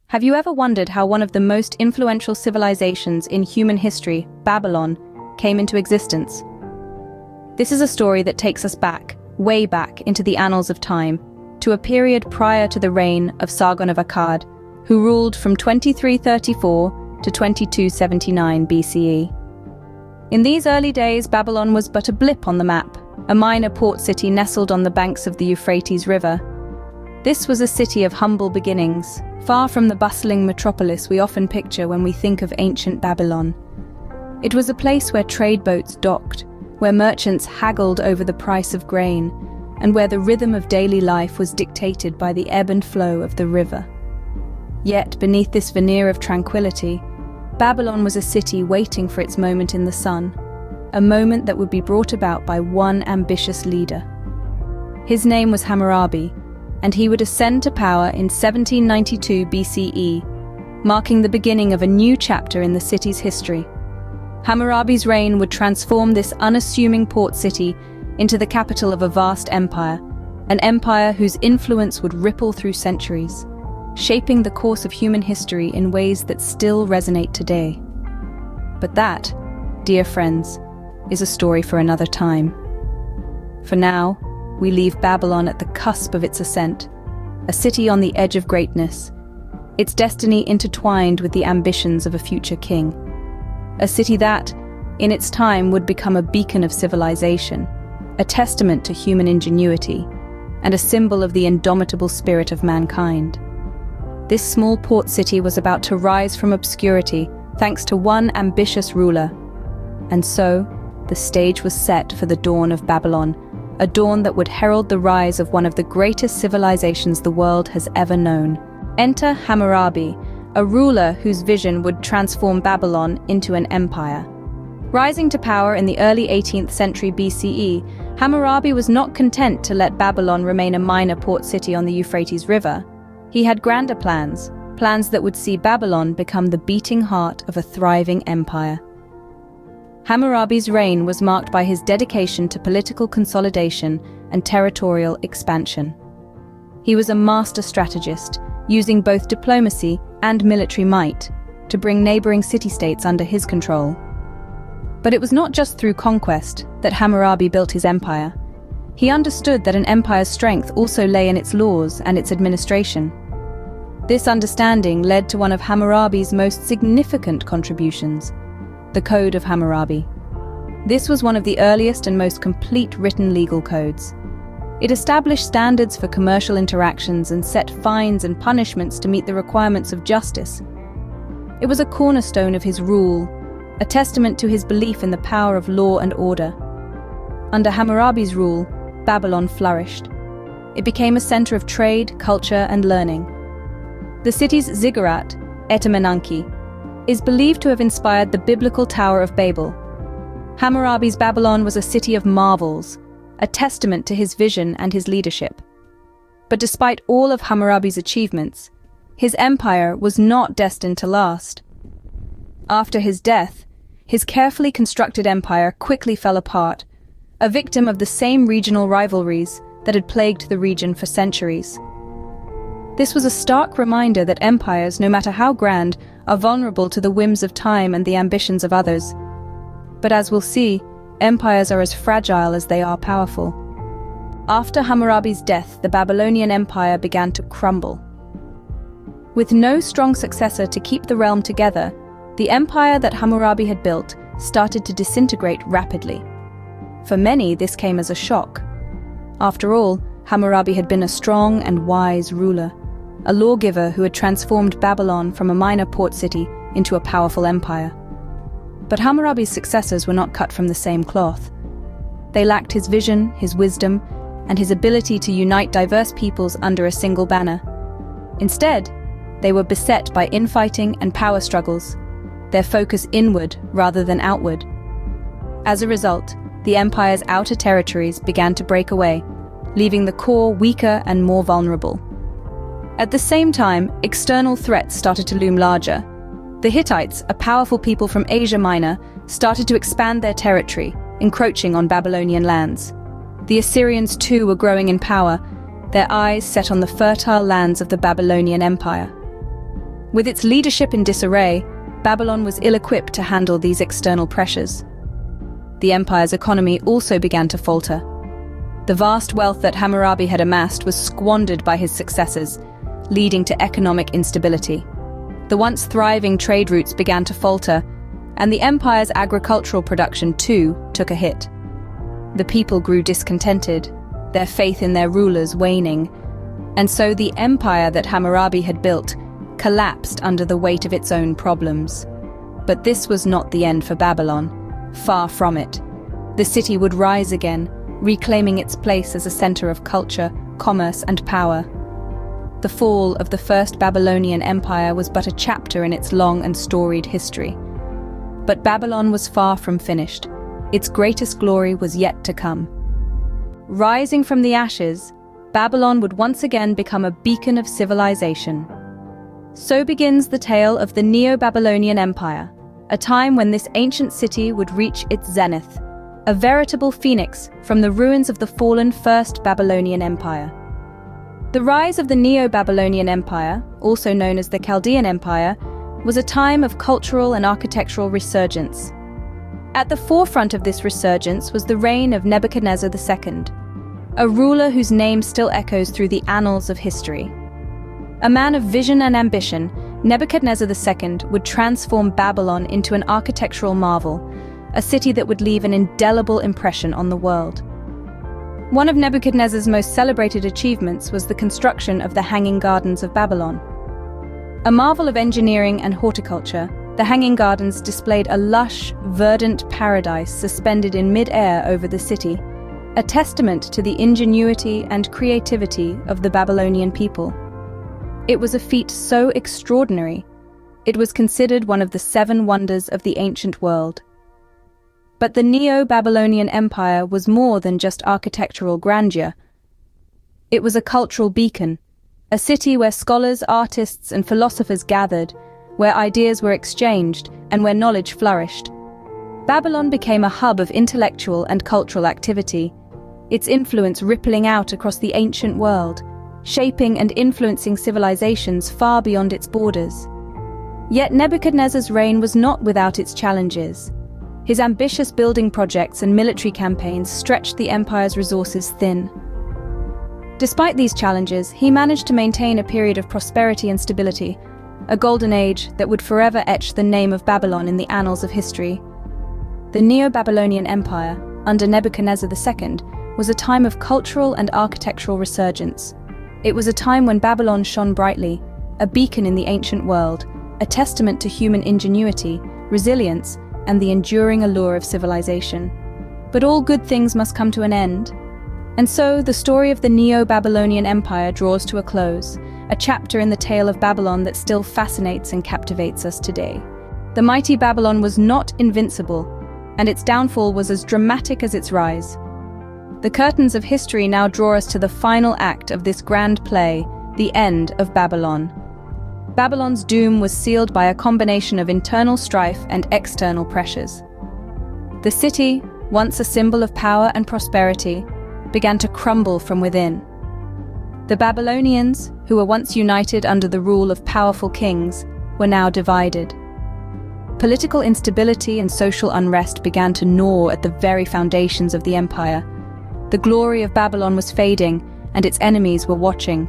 Have you ever wondered how one of the most influential civilizations in human history, Babylon, came into existence? This is a story that takes us back, way back into the annals of time, to a period prior to the reign of Sargon of Akkad, who ruled from 2334 to 2279 BCE. In these early days, Babylon was but a blip on the map, a minor port city nestled on the banks of the Euphrates River. This was a city of humble beginnings, far from the bustling metropolis we often picture when we think of ancient Babylon. It was a place where trade boats docked, where merchants haggled over the price of grain, and where the rhythm of daily life was dictated by the ebb and flow of the river. Yet, beneath this veneer of tranquility, Babylon was a city waiting for its moment in the sun, a moment that would be brought about by one ambitious leader. His name was Hammurabi, and he would ascend to power in 1792 BCE, marking the beginning of a new chapter in the city's history. Hammurabi's reign would transform this unassuming port city into the capital of a vast empire, an empire whose influence would ripple through centuries, shaping the course of human history in ways that still resonate today. But that, dear friends, is a story for another time. For now, we leave Babylon at the cusp of its ascent, a city on the edge of greatness, its destiny intertwined with the ambitions of a future king. A city that, in its time, would become a beacon of civilization, a testament to human ingenuity, and a symbol of the indomitable spirit of mankind. This small port city was about to rise from obscurity thanks to one ambitious ruler. And so, the stage was set for the dawn of Babylon, a dawn that would herald the rise of one of the greatest civilizations the world has ever known. Enter Hammurabi, a ruler whose vision would transform Babylon into an empire. Rising to power in the early 18th century BCE, Hammurabi was not content to let Babylon remain a minor port city on the Euphrates River. He had grander plans that would see Babylon become the beating heart of a thriving empire. Hammurabi's reign was marked by his dedication to political consolidation and territorial expansion. He was a master strategist, using both diplomacy and military might to bring neighboring city-states under his control. But it was not just through conquest that Hammurabi built his empire. He understood that an empire's strength also lay in its laws and its administration. This understanding led to one of Hammurabi's most significant contributions, the Code of Hammurabi. This was one of the earliest and most complete written legal codes. It established standards for commercial interactions and set fines and punishments to meet the requirements of justice. It was a cornerstone of his rule, a testament to his belief in the power of law and order. Under Hammurabi's rule, Babylon flourished. It became a center of trade, culture, and learning. The city's ziggurat, Etemenanki, is believed to have inspired the biblical Tower of Babel. Hammurabi's Babylon was a city of marvels, a testament to his vision and his leadership. But despite all of Hammurabi's achievements, his empire was not destined to last. After his death, his carefully constructed empire quickly fell apart, a victim of the same regional rivalries that had plagued the region for centuries. This was a stark reminder that empires, no matter how grand, are vulnerable to the whims of time and the ambitions of others. But as we'll see, empires are as fragile as they are powerful. After Hammurabi's death, the Babylonian Empire began to crumble. With no strong successor to keep the realm together, the empire that Hammurabi had built started to disintegrate rapidly. For many, this came as a shock. After all, Hammurabi had been a strong and wise ruler, a lawgiver who had transformed Babylon from a minor port city into a powerful empire. But Hammurabi's successors were not cut from the same cloth. They lacked his vision, his wisdom, and his ability to unite diverse peoples under a single banner. Instead, they were beset by infighting and power struggles, their focus inward rather than outward. As a result, the empire's outer territories began to break away, leaving the core weaker and more vulnerable. At the same time, external threats started to loom larger. The Hittites, a powerful people from Asia Minor, started to expand their territory, encroaching on Babylonian lands. The Assyrians too were growing in power, their eyes set on the fertile lands of the Babylonian Empire. With its leadership in disarray, Babylon was ill-equipped to handle these external pressures. The empire's economy also began to falter. The vast wealth that Hammurabi had amassed was squandered by his successors, leading to economic instability. The once thriving trade routes began to falter, and the empire's agricultural production, too, took a hit. The people grew discontented, their faith in their rulers waning, and so the empire that Hammurabi had built collapsed under the weight of its own problems. But this was not the end for Babylon. Far from it. The city would rise again, reclaiming its place as a center of culture, commerce, and power. The fall of the First Babylonian Empire was but a chapter in its long and storied history. But Babylon was far from finished. Its greatest glory was yet to come. Rising from the ashes, Babylon would once again become a beacon of civilization. So begins the tale of the Neo-Babylonian Empire, a time when this ancient city would reach its zenith, a veritable phoenix from the ruins of the fallen First Babylonian Empire. The rise of the Neo-Babylonian Empire, also known as the Chaldean Empire, was a time of cultural and architectural resurgence. At the forefront of this resurgence was the reign of Nebuchadnezzar II, a ruler whose name still echoes through the annals of history. A man of vision and ambition, Nebuchadnezzar II would transform Babylon into an architectural marvel, a city that would leave an indelible impression on the world. One of Nebuchadnezzar's most celebrated achievements was the construction of the Hanging Gardens of Babylon. A marvel of engineering and horticulture, the Hanging Gardens displayed a lush, verdant paradise suspended in mid-air over the city, a testament to the ingenuity and creativity of the Babylonian people. It was a feat so extraordinary, it was considered one of the 7 wonders of the ancient world. But the Neo-Babylonian Empire was more than just architectural grandeur. It was a cultural beacon, a city where scholars, artists, and philosophers gathered, where ideas were exchanged, and where knowledge flourished. Babylon became a hub of intellectual and cultural activity, its influence rippling out across the ancient world, shaping and influencing civilizations far beyond its borders. Yet Nebuchadnezzar's reign was not without its challenges. His ambitious building projects and military campaigns stretched the empire's resources thin. Despite these challenges, he managed to maintain a period of prosperity and stability, a golden age that would forever etch the name of Babylon in the annals of history. The Neo-Babylonian Empire, under Nebuchadnezzar II, was a time of cultural and architectural resurgence. It was a time when Babylon shone brightly, a beacon in the ancient world, a testament to human ingenuity, resilience, and the enduring allure of civilization. But all good things must come to an end. And so, the story of the Neo-Babylonian Empire draws to a close, a chapter in the tale of Babylon that still fascinates and captivates us today. The mighty Babylon was not invincible, and its downfall was as dramatic as its rise. The curtains of history now draw us to the final act of this grand play, the end of Babylon. Babylon's doom was sealed by a combination of internal strife and external pressures. The city, once a symbol of power and prosperity, began to crumble from within. The Babylonians, who were once united under the rule of powerful kings, were now divided. Political instability and social unrest began to gnaw at the very foundations of the empire. The glory of Babylon was fading, and its enemies were watching.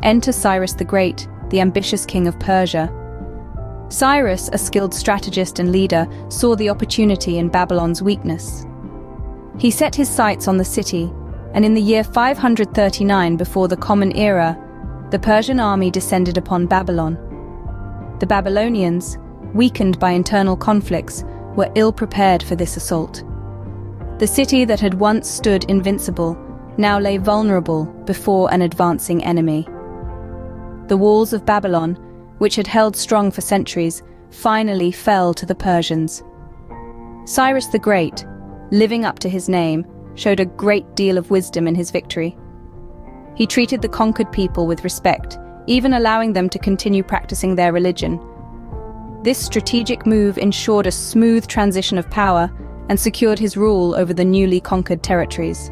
Enter Cyrus the Great, the ambitious king of Persia. Cyrus, a skilled strategist and leader, saw the opportunity in Babylon's weakness. He set his sights on the city, and in the year 539 before the Common Era, the Persian army descended upon Babylon. The Babylonians, weakened by internal conflicts, were ill-prepared for this assault. The city that had once stood invincible now lay vulnerable before an advancing enemy. The walls of Babylon, which had held strong for centuries, finally fell to the Persians. Cyrus the Great, living up to his name, showed a great deal of wisdom in his victory. He treated the conquered people with respect, even allowing them to continue practicing their religion. This strategic move ensured a smooth transition of power and secured his rule over the newly conquered territories.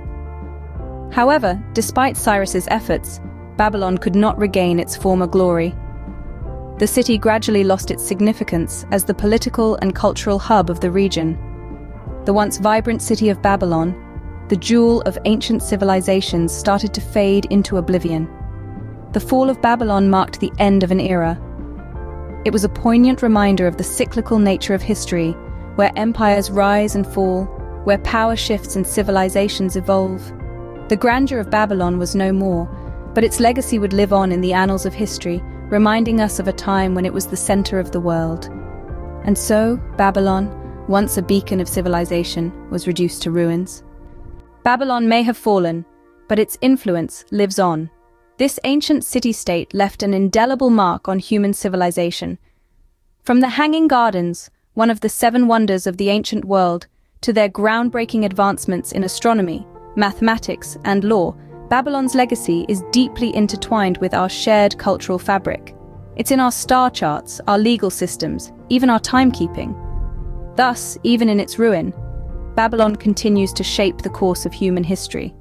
However, despite Cyrus's efforts, Babylon could not regain its former glory. the city gradually lost its significance as the political and cultural hub of the region. The once vibrant city of Babylon, the jewel of ancient civilizations, started to fade into oblivion. The fall of Babylon marked the end of an era. It was a poignant reminder of the cyclical nature of history, where empires rise and fall, where power shifts and civilizations evolve. The grandeur of Babylon was no more, but its legacy would live on in the annals of history, reminding us of a time when it was the center of the world. And so, Babylon, once a beacon of civilization, was reduced to ruins. Babylon may have fallen, but its influence lives on. This ancient city-state left an indelible mark on human civilization. From the Hanging Gardens, one of the 7 wonders of the ancient world, to their groundbreaking advancements in astronomy, mathematics, and law, Babylon's legacy is deeply intertwined with our shared cultural fabric. It's in our star charts, our legal systems, even our timekeeping. Thus, even in its ruin, Babylon continues to shape the course of human history.